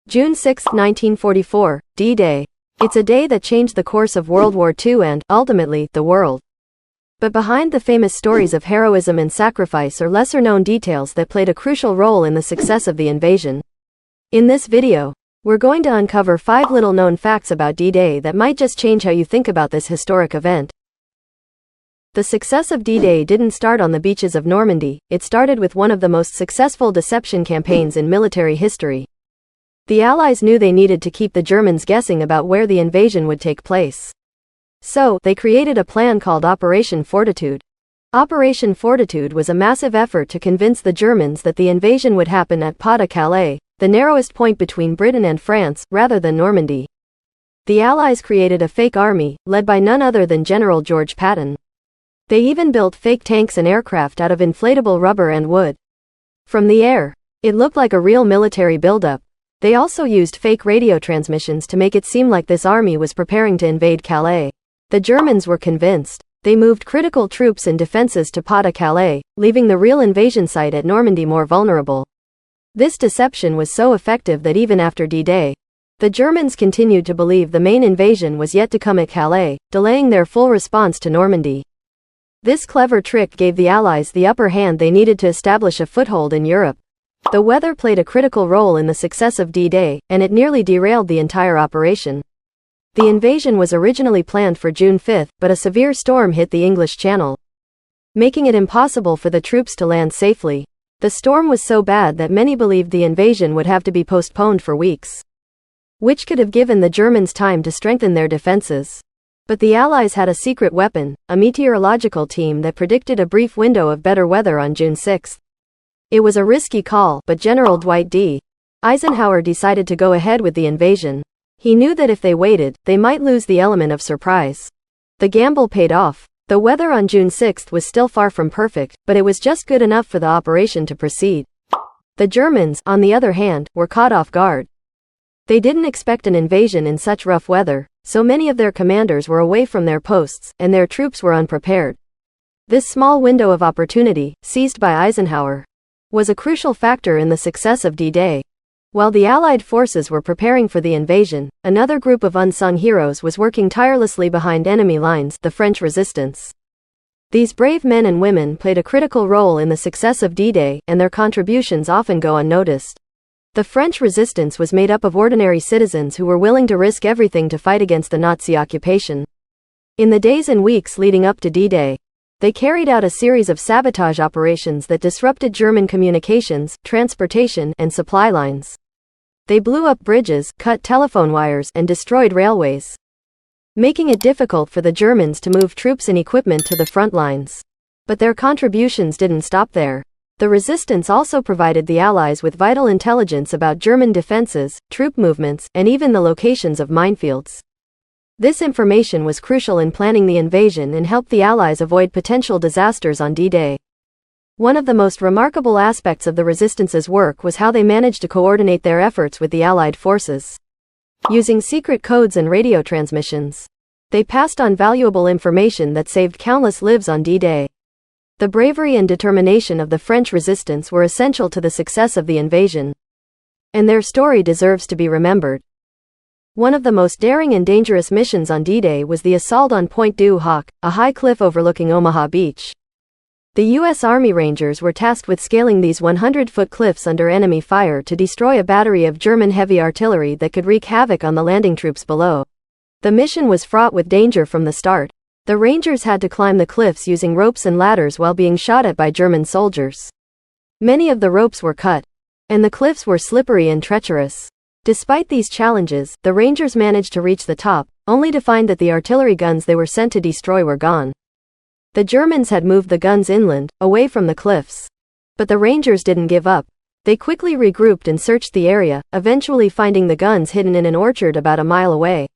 June 6, 1944, D-Day. It's a day that changed the course of World War II and, ultimately, the world. But behind the famous stories of heroism and sacrifice are lesser-known details that played a crucial role in the success of the invasion. In this video, we're going to uncover 5 little-known facts about D-Day that might just change how you think about this historic event. The success of D-Day didn't start on the beaches of Normandy, it started with one of the most successful deception campaigns in military history. The Allies knew they needed to keep the Germans guessing about where the invasion would take place. So, they created a plan called Operation Fortitude. Operation Fortitude was a massive effort to convince the Germans that the invasion would happen at Pas-de-Calais, the narrowest point between Britain and France, rather than Normandy. The Allies created a fake army, led by none other than General George Patton. They even built fake tanks and aircraft out of inflatable rubber and wood. From the air, it looked like a real military buildup. They also used fake radio transmissions to make it seem like this army was preparing to invade Calais. The Germans were convinced. They moved critical troops and defenses to Pas-de-Calais, leaving the real invasion site at Normandy more vulnerable. This deception was so effective that even after D-Day, the Germans continued to believe the main invasion was yet to come at Calais, delaying their full response to Normandy. This clever trick gave the Allies the upper hand they needed to establish a foothold in Europe. The weather played a critical role in the success of D-Day, and it nearly derailed the entire operation. The invasion was originally planned for June 5, but a severe storm hit the English Channel, making it impossible for the troops to land safely. The storm was so bad that many believed the invasion would have to be postponed for weeks, which could have given the Germans time to strengthen their defenses. But the Allies had a secret weapon, a meteorological team that predicted a brief window of better weather on June 6. It was a risky call, but General Dwight D. Eisenhower decided to go ahead with the invasion. He knew that if they waited, they might lose the element of surprise. The gamble paid off. The weather on June 6 was still far from perfect, but it was just good enough for the operation to proceed. The Germans, on the other hand, were caught off guard. They didn't expect an invasion in such rough weather, so many of their commanders were away from their posts, and their troops were unprepared. This small window of opportunity, seized by Eisenhower, was a crucial factor in the success of D-Day. While the Allied forces were preparing for the invasion, another group of unsung heroes was working tirelessly behind enemy lines, the French resistance. These brave men and women played a critical role in the success of D-Day, and their contributions often go unnoticed. The French resistance was made up of ordinary citizens who were willing to risk everything to fight against the Nazi occupation. In the days and weeks leading up to D-Day, they carried out a series of sabotage operations that disrupted German communications, transportation, and supply lines. They blew up bridges, cut telephone wires, and destroyed railways, making it difficult for the Germans to move troops and equipment to the front lines. But their contributions didn't stop there. The resistance also provided the Allies with vital intelligence about German defenses, troop movements, and even the locations of minefields. This information was crucial in planning the invasion and helped the Allies avoid potential disasters on D-Day. One of the most remarkable aspects of the resistance's work was how they managed to coordinate their efforts with the Allied forces. Using secret codes and radio transmissions, they passed on valuable information that saved countless lives on D-Day. The bravery and determination of the French resistance were essential to the success of the invasion, and their story deserves to be remembered. One of the most daring and dangerous missions on D-Day was the assault on Pointe du Hoc, a high cliff overlooking Omaha Beach. The U.S. Army Rangers were tasked with scaling these 100-foot cliffs under enemy fire to destroy a battery of German heavy artillery that could wreak havoc on the landing troops below. The mission was fraught with danger from the start. The Rangers had to climb the cliffs using ropes and ladders while being shot at by German soldiers. Many of the ropes were cut, and the cliffs were slippery and treacherous. Despite these challenges, the Rangers managed to reach the top, only to find that the artillery guns they were sent to destroy were gone. The Germans had moved the guns inland, away from the cliffs. But the Rangers didn't give up. They quickly regrouped and searched the area, eventually finding the guns hidden in an orchard about a mile away.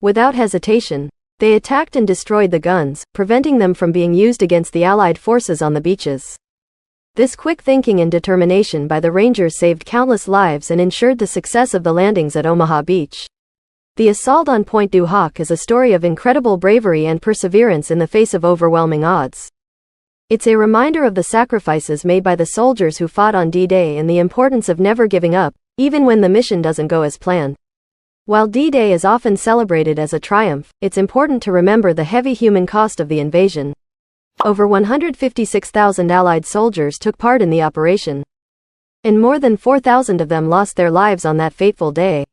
Without hesitation, they attacked and destroyed the guns, preventing them from being used against the Allied forces on the beaches. This quick thinking and determination by the Rangers saved countless lives and ensured the success of the landings at Omaha Beach. The assault on Pointe du Hoc is a story of incredible bravery and perseverance in the face of overwhelming odds. It's a reminder of the sacrifices made by the soldiers who fought on D-Day and the importance of never giving up, even when the mission doesn't go as planned. While D-Day is often celebrated as a triumph, it's important to remember the heavy human cost of the invasion. Over 156,000 Allied soldiers took part in the operation, and more than 4,000 of them lost their lives on that fateful day.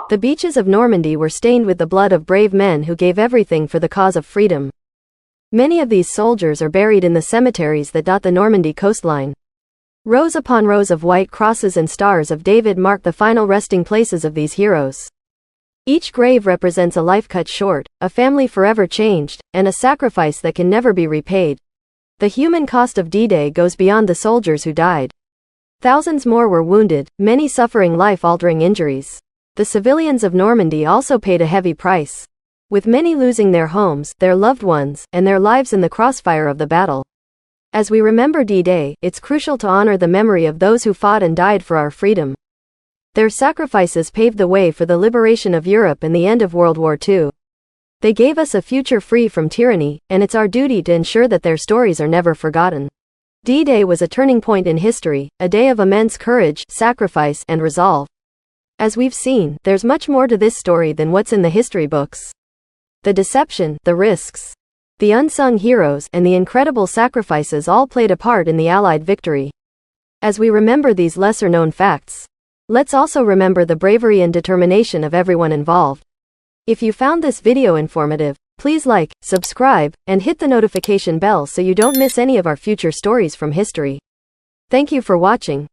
The beaches of Normandy were stained with the blood of brave men who gave everything for the cause of freedom. Many of these soldiers are buried in the cemeteries that dot the Normandy coastline. Rows upon rows of white crosses and stars of David mark the final resting places of these heroes. Each grave represents a life cut short, a family forever changed, and a sacrifice that can never be repaid. The human cost of D-Day goes beyond the soldiers who died. Thousands more were wounded, many suffering life-altering injuries. The civilians of Normandy also paid a heavy price, with many losing their homes, their loved ones, and their lives in the crossfire of the battle. As we remember D-Day, it's crucial to honor the memory of those who fought and died for our freedom. Their sacrifices paved the way for the liberation of Europe and the end of World War II. They gave us a future free from tyranny, and it's our duty to ensure that their stories are never forgotten. D-Day was a turning point in history, a day of immense courage, sacrifice, and resolve. As we've seen, there's much more to this story than what's in the history books. The deception, the risks, the unsung heroes, and the incredible sacrifices all played a part in the Allied victory. As we remember these lesser-known facts, let's also remember the bravery and determination of everyone involved. If you found this video informative, please like, subscribe, and hit the notification bell so you don't miss any of our future stories from history. Thank you for watching.